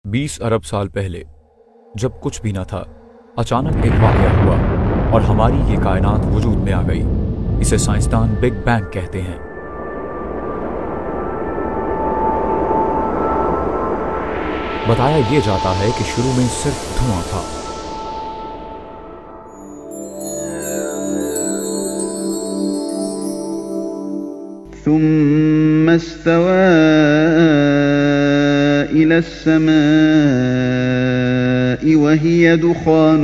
20 अरब साल पहले जब कुछ भी न था, अचानक एक वाक़या हुआ और हमारी ये कायनात वजूद में आ गई। इसे साइंसदान बिग बैंग कहते हैं। बताया ये जाता है कि शुरू में सिर्फ धुआं था। ثم استوى إلى السماء وهي دخان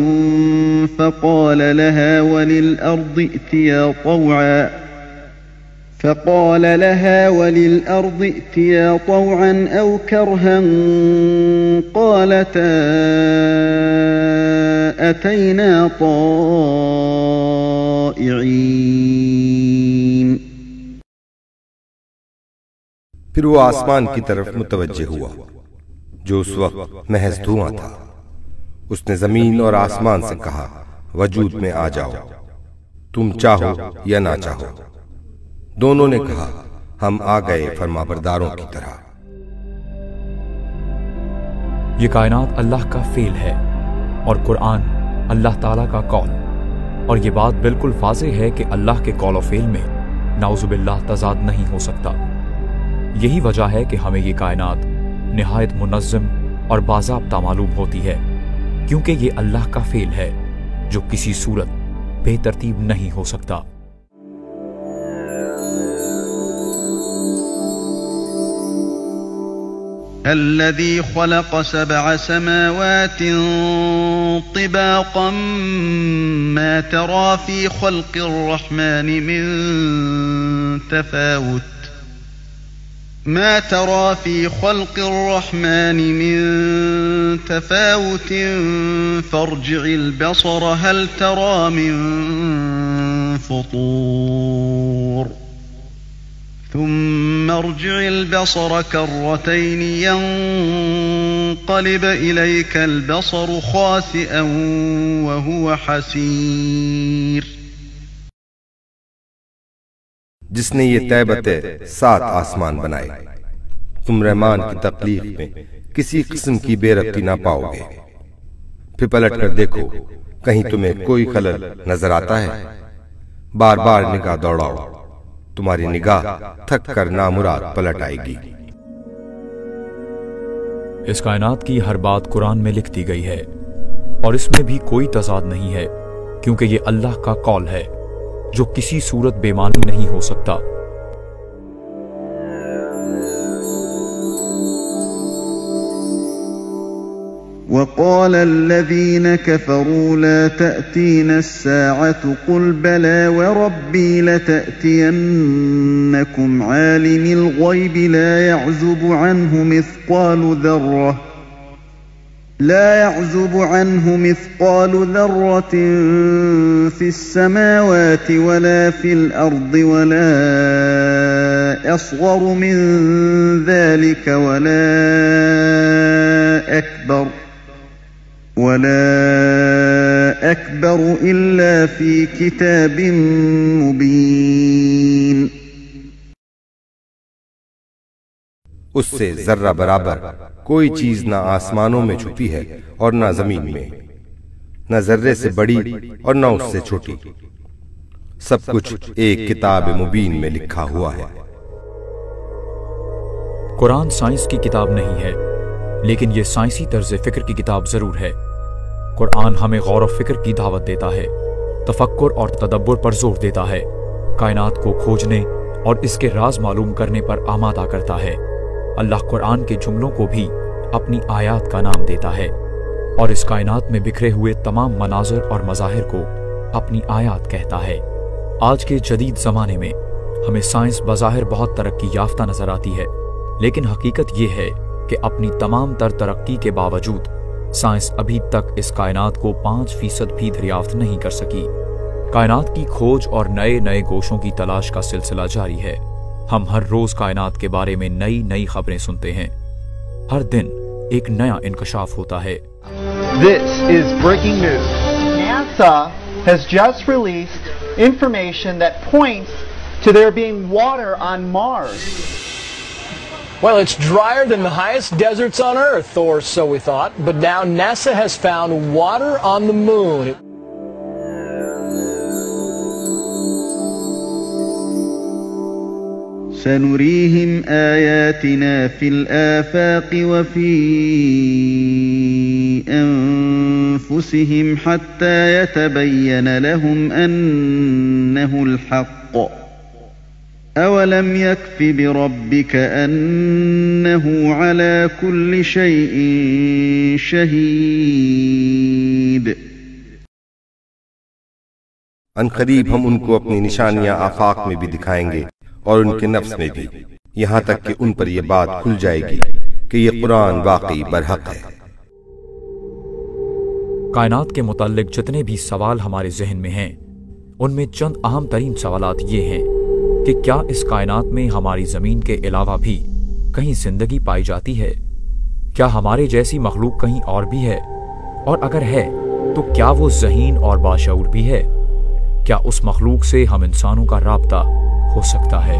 فقال لها وللأرض ائتيا طوعا أو كرها قالتا أتينا طائعين। फिर वो आसमान की तरफ मुतवज्जे हुआ जो उस वक्त महज धुआं था। उसने जमीन और आसमान से कहा, वजूद में आ जाओ, तुम चाहो या ना चाहो। दोनों ने कहा, हम आ गए फरमाबरदारों की तरह। ये कायनात अल्लाह का फेल है और कुरान अल्लाह ताला का कौल। और ये बात बिल्कुल वाज़ेह है कि अल्लाह के कौल और फेल में नाउज़ुबिल्लाह तज़ाद नहीं हो सकता। यही वजह है कि हमें ये कायनात निहायत मुनज़्ज़म और बाज़ाब्ता मालूम होती है, क्योंकि ये अल्लाह का फेल है जो किसी सूरत बेतरतीब नहीं हो सकता। الذي خلق 7 سماوات طباقا ما ترى في خلق الرحمن من تفاوت فارجع البصر هل ترى من فطور ثم ارجع البصر كرتين ينقلب إليك البصر خاسئا وهو حسير। जिसने ये तैबते 7 आसमान बनाए, तुम रहमान की तख्लीक में किसी किस्म की बेरब्ती ना पाओगे। फिर पलट कर देखो, कहीं तुम्हें कोई खलल नजर आता है। बार बार निगाह दौड़ाओ, तुम्हारी निगाह थक कर नामुराद पलट आएगी। इस कायनात की हर बात कुरान में लिख दी गई है और इसमें भी कोई तज़ाद नहीं है, क्योंकि ये अल्लाह का कौल है जो किसी सूरत बेमानी नहीं हो सकता। وقال الذين كفروا لا تأتينا الساعة قل بلى وربي لتأتينكم عالم الغيب لا يعزب عنه مثقال ذرة في السماوات ولا في الأرض ولا أصغر من ذلك ولا أكبر إلا في كتاب मुबीन। उससे जर्रा बराबर कोई चीज ना आसमानों में छुपी है और ना जमीन में, न जर्रे से बड़ी और न उससे छोटी। सब कुछ एक किताब मुबीन में लिखा हुआ है। कुरान साइंस की किताब नहीं है, लेकिन ये साइंसी तर्ज फिक्र की किताब जरूर है। कुरान हमें गौर और फिक्र की दावत देता है, तफक्कुर और तदब्बुर पर जोर देता है, कायनात को खोजने और इसके राज मालूम करने पर आमादा करता है। अल्लाह कुरान के जुमलों को भी अपनी आयात का नाम देता है और इस कायनात में बिखरे हुए तमाम मनाज़िर और मज़ाहिर को अपनी आयात कहता है। आज के जदीद ज़माने में हमें साइंस बज़ाहिर बहुत तरक्की याफ्ता नज़र आती है, लेकिन हकीकत ये है कि अपनी तमाम तर तरक्की के बावजूद साइंस अभी तक इस कायनात को 5% भी दरियाफ्त नहीं कर सकी। कायनात की खोज और नए नए गोशों की तलाश का सिलसिला जारी है। हम हर रोज कायनात के बारे में नई नई खबरें सुनते हैं। हर दिन एक नया इंकशाफ होता है। This is breaking news. NASA has just released information that points to there being water on Mars. Well, it's drier than the highest deserts on Earth, or so we thought, but now NASA has found water on the moon. سنريهم آياتنا في الآفاق وفي أنفسهم حتى يتبين لهم أنه الحق أولم يكف بربك أنه على كل شيء شهيد अनकरीब हम उनको अपनी निशानियां आफाक में भी दिखाएंगे और उनके नफ्स में भी, यहाँ तक कि उन पर यह बात खुल जाएगी कि ये कुरान वाकई बरहक है। कायनात के मुताल्लिक जितने भी सवाल हमारे जहन में हैं, उनमें चंद अहम तरीन सवालात ये हैं कि क्या इस कायनात में हमारी ज़मीन के अलावा भी कहीं जिंदगी पाई जाती है? क्या हमारे जैसी मखलूक कहीं और भी है? और अगर है तो क्या वो ज़हीन और बाशऊर भी है? क्या उस मखलूक से हम इंसानों का राब्ता हो सकता है?